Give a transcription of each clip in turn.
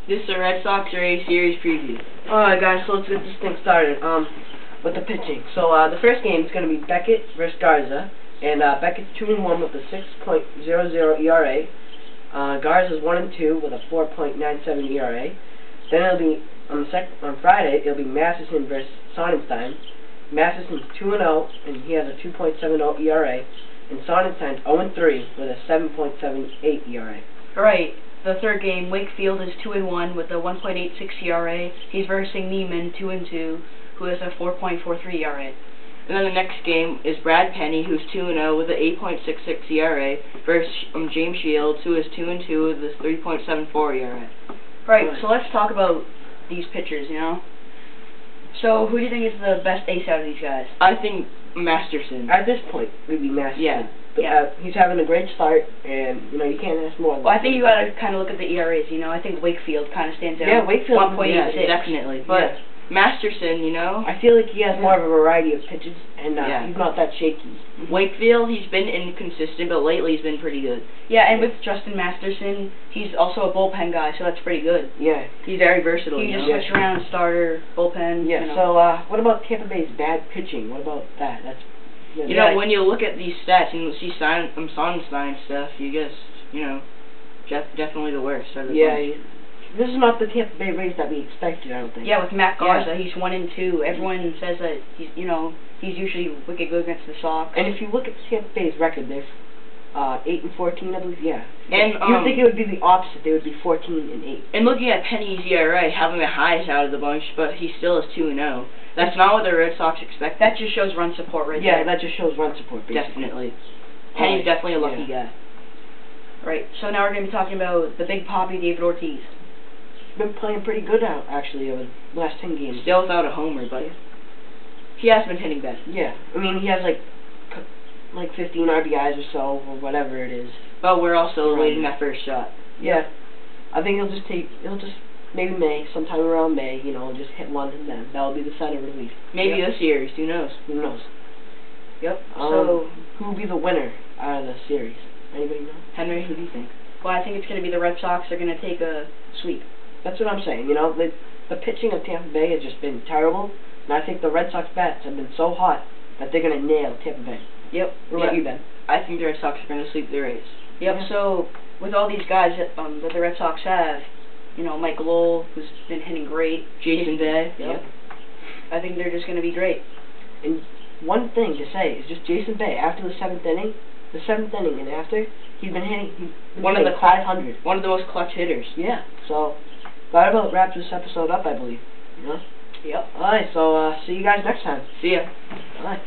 This is the Red Sox-Rays series preview. Alright guys, so let's get this thing started with the pitching. So the first game is going to be Beckett versus Garza, and Beckett's 2-1 with a 6.00 ERA. Garza's 1-2 with a 4.97 ERA. Then it'll be on Friday. It'll be Masterson versus Sonnenstein. Masterson's 2-0 and he has a 2.70 ERA, and Sonnenstein's 0-3 with a 7.78 ERA. Alright, the third game, Wakefield is 2-1 with a 1.86 ERA. He's versing Neiman, 2-2, who has a 4.43 ERA. And then the next game is Brad Penny, who's 2-0 with an 8.66 ERA, versus James Shields, who is 2-2 with a 3.74 ERA. Right, so let's talk about these pitchers, So, who do you think is the best ace out of these guys? I think Masterson. At this point, it would be Masterson. Yeah. But, he's having a great start, and you can't ask more. Well, I think you got to kind of look at the ERAs. I think Wakefield kind of stands out. Yeah, Wakefield. 1.86. Yeah, definitely. But Masterson, I feel like he has more of a variety of pitches, and he's not that shaky. Wakefield, he's been inconsistent, but lately he's been pretty good. Yeah, and with Justin Masterson, he's also a bullpen guy, so that's pretty good. Yeah. He's very versatile. He just switch around starter, bullpen. Yeah. So, what about Tampa Bay's bad pitching? What about that? That's when you look at these stats and you see Sonnenstein stuff, you just, definitely the worst. This is not the Tampa Bay Rays that we expected, I don't think. Yeah, with Matt Garza, he's 1-2. Everyone says that he's usually wicked good against the Sox. And if you look at Tampa Bay's record, they're 8-14, I believe. Yeah. And you would think it would be the opposite. They would be 14-8. And looking at Penny's ERA, having the highest out of the bunch, but he still is 2-0. That's not what the Red Sox expect. That just shows run support right Yeah, there. that just shows run support, basically. Definitely. Penny's definitely a lucky guy. Right, so now we're going to be talking about the big poppy, David Ortiz. He's been playing pretty good out, actually, over the last 10 games. Still without a homer, but he has been hitting bad. Yeah, he has like 15 RBIs or so, or whatever it is. But we're also awaiting that first shot. Yeah. I think he'll just maybe sometime around May, just hit one, and then that'll be the sign of relief. Maybe this series, who knows? Who knows? Yep. So, who will be the winner out of the series? Anybody know? Henry, who do you think? Well, I think it's going to be the Red Sox. They're going to take a sweep. That's what I'm saying. The pitching of Tampa Bay has just been terrible, and I think the Red Sox bats have been so hot that they're going to nail Tampa Bay. Yep. What about you, Ben? I think the Red Sox are going to sweep the Rays. Yep. Yeah. So with all these guys that the Red Sox have, Mike Lowell, who's been hitting great, Jason Bay. Yep. I think they're just going to be great. And one thing to say is just Jason Bay, after the seventh inning and after, he's been hitting one of the 500. One of the most clutch hitters. Yeah. So that about wraps this episode up, I believe. Yep. Alright, so see you guys next time. See ya. Alright.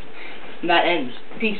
And that ends. Peace.